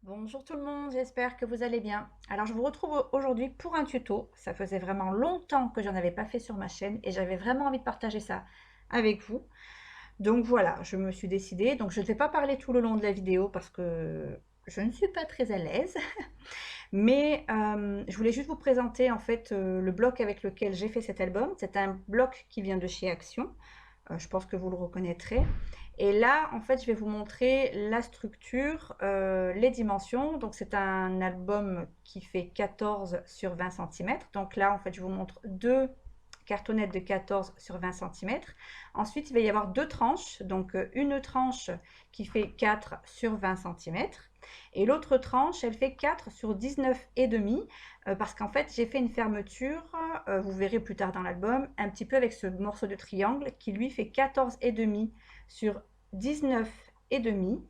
Bonjour tout le monde, j'espère que vous allez bien. Alors je vous retrouve aujourd'hui pour un tuto. Ça faisait vraiment longtemps que j'en avais pas fait sur ma chaîne et j'avais vraiment envie de partager ça avec vous. Donc voilà, je me suis décidée. Donc je ne vais pas parler tout le long de la vidéo parce que je ne suis pas très à l'aise. Mais je voulais juste vous présenter en fait le bloc avec lequel j'ai fait cet album. C'est un bloc qui vient de chez Action. Je pense que vous le reconnaîtrez. Et là, en fait, je vais vous montrer la structure, les dimensions. Donc, c'est un album qui fait 14 sur 20 cm. Donc là, en fait, je vous montre deux cartonnettes de 14 sur 20 cm. Ensuite, il va y avoir deux tranches. Donc, une tranche qui fait 4 sur 20 cm. Et l'autre tranche, elle fait 4 sur 19 et demi, parce qu'en fait, j'ai fait une fermeture, vous verrez plus tard dans l'album, un petit peu avec ce morceau de triangle qui lui fait 14 et demi sur 19 et demi.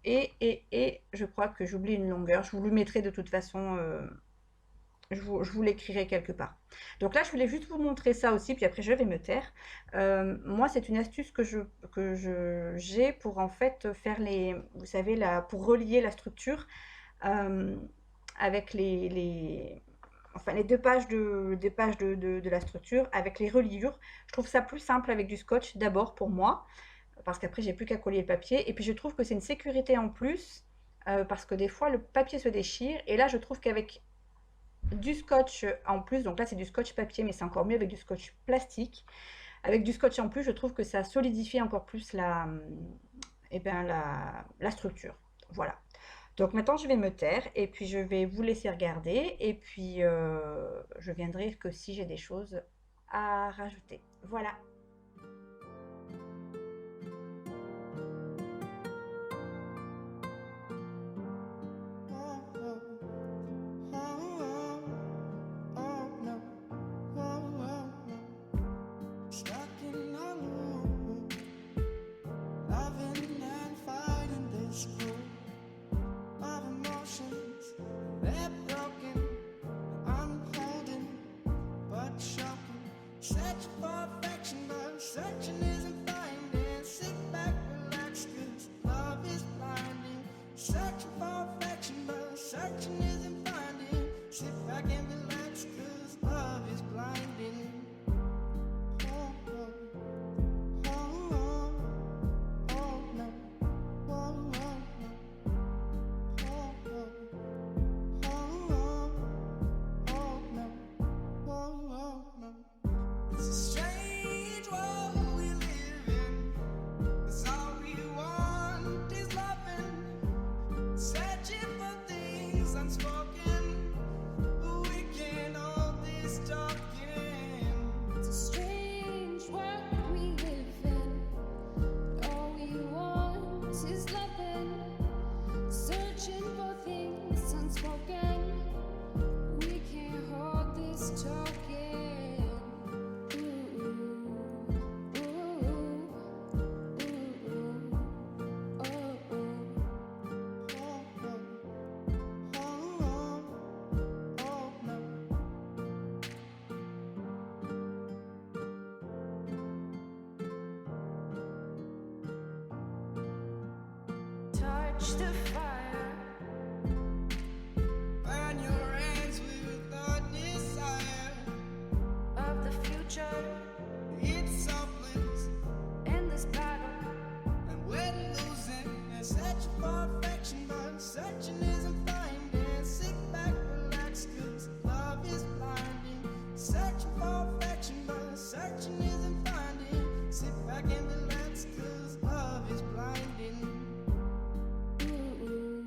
Et je crois que j'oublie une longueur. Je vous le mettrai de toute façon, je vous l'écrirai quelque part. Donc là, je voulais juste vous montrer ça aussi, puis après je vais me taire. Moi, c'est une astuce j'ai pour en fait faire vous savez, pour relier la structure euh, avec enfin, les deux pages des pages de la structure avec les reliures. Je trouve ça plus simple avec du scotch d'abord pour moi, parce qu'après j'ai plus qu'à coller le papier. Et puis je trouve que c'est une sécurité en plus, parce que des fois le papier se déchire. Et là, je trouve qu'avec du scotch en plus, donc là c'est du scotch papier, mais c'est encore mieux avec du scotch plastique. Avec du scotch en plus, je trouve que ça solidifie encore plus la structure. Voilà. Donc maintenant, je vais me taire et puis je vais vous laisser regarder et puis je viendrai que si j'ai des choses à rajouter. Voilà. Searching isn't finding. Sit back, relax, 'cause love is blinding. Searching for affection, but searching isn't finding. Sit back and relax, 'cause love is blinding. Oh, oh, oh, oh, oh, no. Oh, oh, no. Oh, oh, oh, oh, oh, no. Oh, oh, no. It's a strange world we live in, 'cause all we want is loving. Searching for things unspoken, but we can't hold this talking. It's a strange world we live in. All we want is loving. Searching for things unspoken. We can't hold this talking. Ooh, ooh, ooh, ooh, oh, oh. Oh, oh, oh, oh, oh, no. Touch the fire. Burn your hands with a desire. Of the future It's hopeless, in this battle. and we're losing. And searching for affection, but searching isn't finding. Sit back, relax, 'cause love is blinding. Searching for affection, but searching isn't finding. Sit back and relax, 'cause love is blinding. Ooh,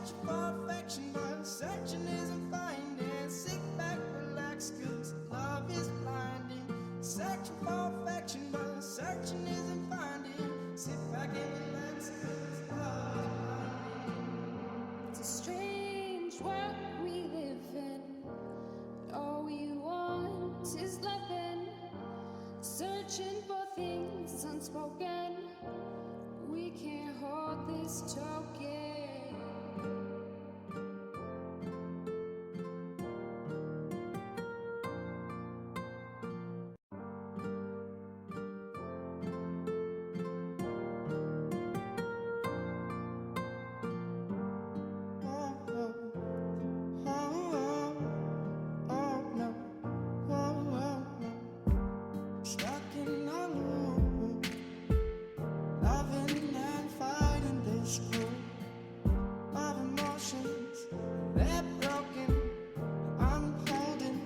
Searching for affection, but searching isn't finding. Sit back, relax, 'cause love is blinding. Searching for affection, but searching isn't finding. Sit back and relax, 'cause love is blinding. It's a strange world we live in. All we want is loving, searching for things unspoken. We can't hold this token. Oh, oh, oh, oh, oh, no. Oh, oh, no. Stuck in a loop, loving and fighting this group of emotions. They're broken, I'm holding,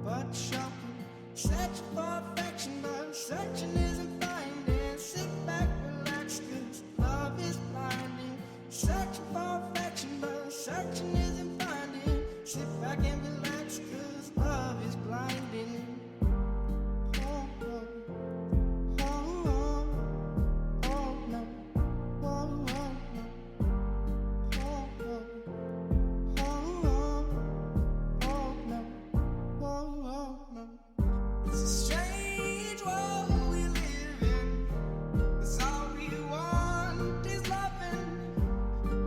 but choking. Searching for affection, but searching isn't finding. Sit back, relax, 'cause love is blinding. Searching for affection, but searching isn't finding. Sit back and relax, 'cause love is blinding. Oh, oh, oh, oh, oh, no. Oh, oh, no. Oh, oh, oh, oh, oh, no. Oh, oh, no. It's a strange world we live in. 'Cause all we want is loving.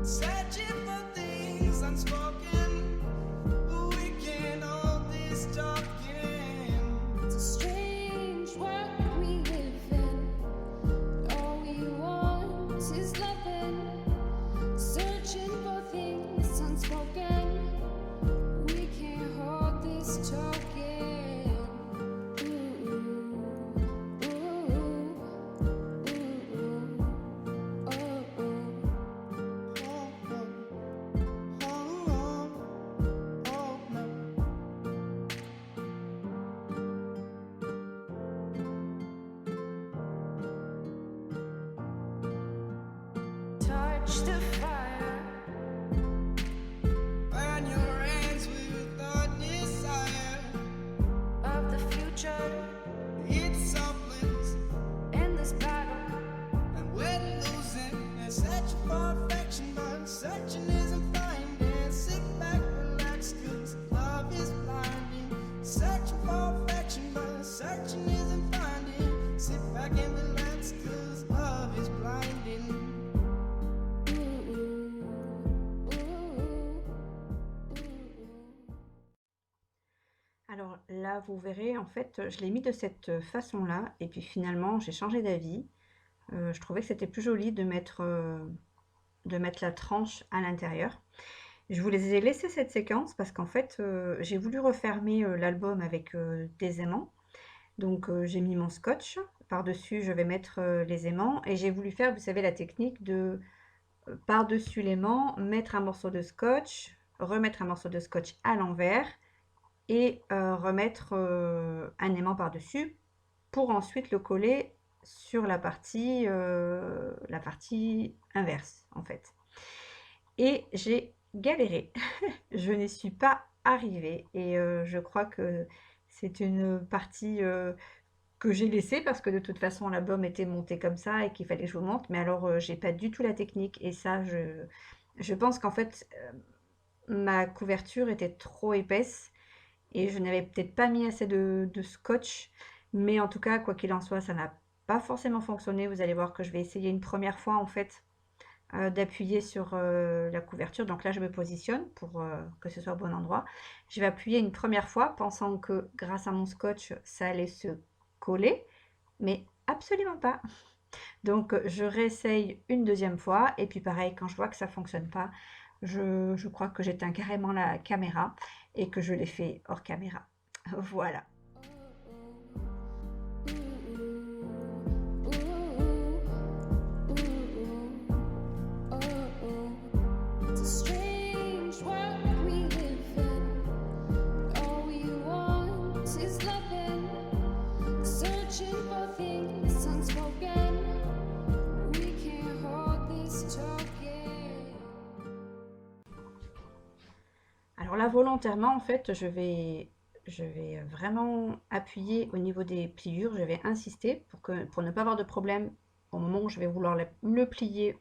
Searching for things unspoken. But we can't hold this talking. It's a strange world we live in. All we want is loving, searching for things unspoken. We can't hold this token. Ooh, ooh, ooh, oh, oh. Oh, oh, oh, oh, oh, no. Touch the fire. Burn your hands with the desire. Of the future It's hopeless, in this battle. and we're losing. And searching for affection, but searching isn't finding. Sit back, relax, 'cause love is blinding. Searching for affection, but searching isn't finding. Sit back and relax, 'cause love is blinding. Ooh, ooh, ooh. Alors là, vous verrez, en fait, je l'ai mis de cette façon-là et puis finalement, j'ai changé d'avis. Je trouvais que c'était plus joli de mettre la tranche à l'intérieur. Je vous les ai laissé cette séquence parce qu'en fait, j'ai voulu refermer, l'album avec, des aimants. Donc, j'ai mis mon scotch. Par-dessus, je vais mettre, les aimants et j'ai voulu faire, vous savez, la technique de, par-dessus l'aimant, mettre un morceau de scotch, remettre un morceau de scotch à l'envers et remettre, un aimant par-dessus pour ensuite le coller sur la partie inverse, en fait. Et j'ai galéré. Je n'y suis pas arrivée et je crois que c'est une partie, que j'ai laissée parce que de toute façon l'album était monté comme ça et qu'il fallait que je vous montre. Mais alors, j'ai pas du tout la technique et ça je pense qu'en fait, ma couverture était trop épaisse et je n'avais peut-être pas mis assez de scotch. Mais en tout cas, quoi qu'il en soit, ça n'a pas forcément fonctionné. Vous allez voir que je vais essayer une première fois en fait, d'appuyer sur, la couverture. Donc là, je me positionne pour, que ce soit au bon endroit. Je vais appuyer une première fois pensant que grâce à mon scotch, ça allait se coller, mais absolument pas. Donc, je réessaye une deuxième fois et puis pareil, quand je vois que ça fonctionne pas, je crois que j'éteins carrément la caméra et que je l'ai fait hors caméra. Voilà. It's a strange world we live in. All we want is loving, searching for things unspoken. We can't hold this token. Alors là, volontairement, en fait, je vais vraiment appuyer au niveau des pliures, je vais insister pour ne pas avoir de problème au moment où je vais vouloir le plier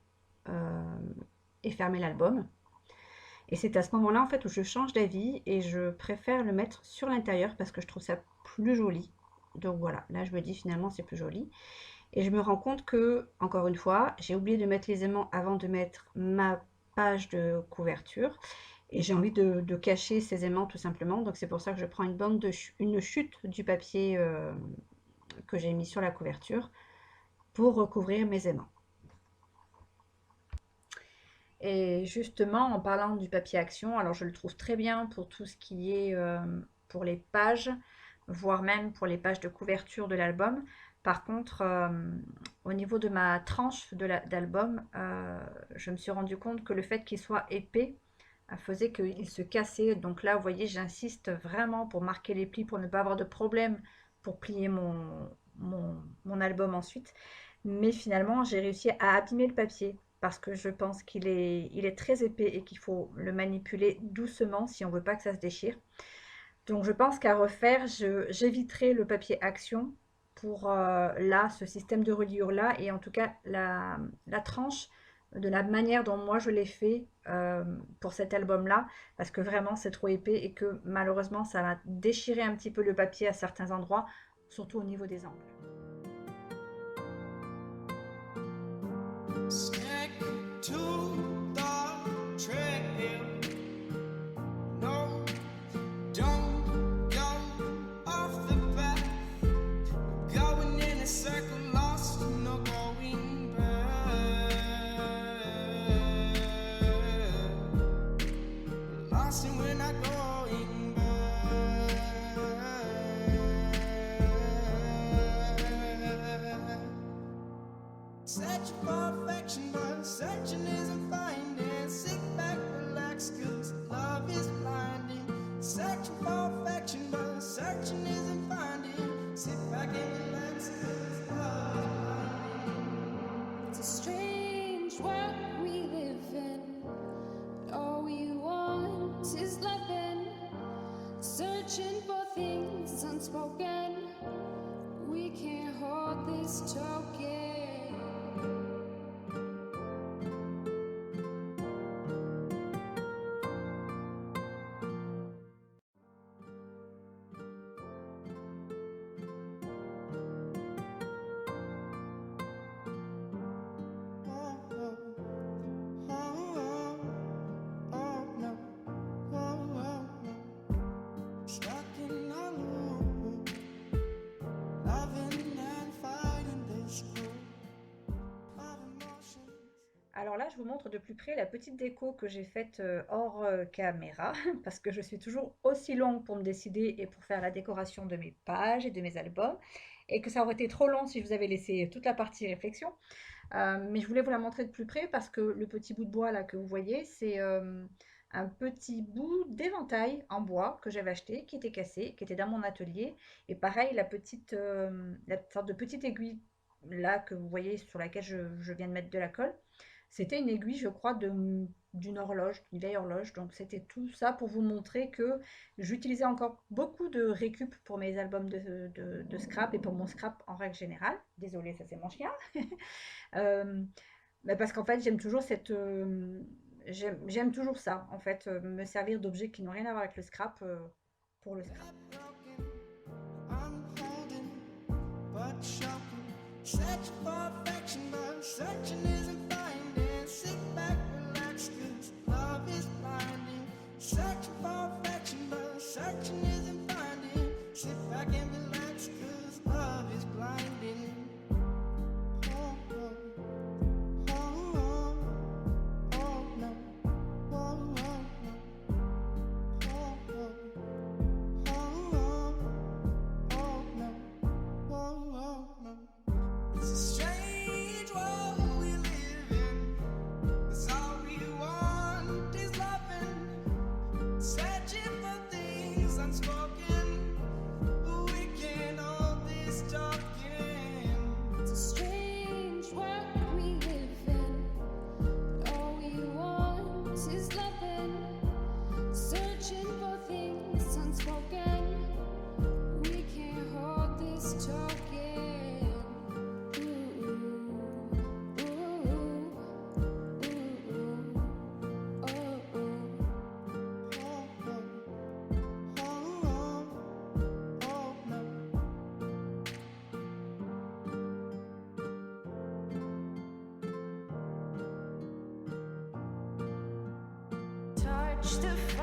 et fermer l'album. Et c'est à ce moment-là, en fait, où je change d'avis et je préfère le mettre sur l'intérieur parce que je trouve ça plus joli. Donc voilà, là je me dis finalement c'est plus joli. Et je me rends compte que, encore une fois, j'ai oublié de mettre les aimants avant de mettre ma page de couverture. Et j'ai envie de cacher ces aimants tout simplement. Donc c'est pour ça que je prends une bande une chute du papier que j'ai mis sur la couverture pour recouvrir mes aimants. Et justement, en parlant du papier action, alors je le trouve très bien pour tout ce qui est pour les pages, voire même pour les pages de couverture de l'album. Par contre, au niveau de ma tranche d'album, je me suis rendu compte que le fait qu'il soit épais faisait qu'il se cassait. Donc là, vous voyez, j'insiste vraiment pour marquer les plis, pour ne pas avoir de problème pour plier mon album ensuite. Mais finalement, j'ai réussi à abîmer le papier parce que je pense il est très épais et qu'il faut le manipuler doucement si on veut pas que ça se déchire. Donc je pense qu'à refaire, j'éviterai le papier action pour là, ce système de reliure là, et en tout cas la tranche de la manière dont moi je l'ai fait pour cet album là, parce que vraiment c'est trop épais et que malheureusement ça va déchirer un petit peu le papier à certains endroits, surtout au niveau des angles. Stick to the trail. No, don't go off the path. Going in a circle, lost, no going back. Lost and we're not going back. Searching for affection, but searching isn't finding. Sit back, relax, 'cause love is blinding. Searching for affection, but searching isn't finding. Sit back and relax, 'cause love is blinding. It's a strange world we live in. All we want is loving, searching for things unspoken. We can't hold this token. Oh, oh, oh, oh, oh, no. Oh, oh, no. Stuck in a loop, loving and fighting this group of emotions. Alors là, je vous montre de plus près la petite déco que j'ai faite hors caméra, parce que je suis toujours aussi longue pour me décider et pour faire la décoration de mes pages et de mes albums, et que ça aurait été trop long si je vous avais laissé toute la partie réflexion. Mais je voulais vous la montrer de plus près parce que le petit bout de bois là que vous voyez, c'est un petit bout d'éventail en bois que j'avais acheté, qui était cassé, qui était dans mon atelier. Et pareil, la sorte de petite aiguille là que vous voyez sur laquelle je viens de mettre de la colle, c'était une aiguille, je crois, d'une horloge, d'une vieille horloge. Donc c'était tout ça pour vous montrer que j'utilisais encore beaucoup de récup pour mes albums de scrap et pour mon scrap en règle générale. Désolée, ça c'est mon chien. Mais parce qu'en fait, j'aime toujours j'aime toujours ça, en fait, me servir d'objets qui n'ont rien à voir avec le scrap pour le scrap. Broken, I'm holding, but shocking. Search for affection, but searching isn't finding. Sit back, relax, 'cause love is blinding. Searching for affection, but searching isn't finding. Sit back and relax, 'cause love is blinding. Oh, oh, oh, oh, oh, no. Oh, oh, no. Oh, oh. It's a strange world we live in. 'Cause all we want is loving. Set watch the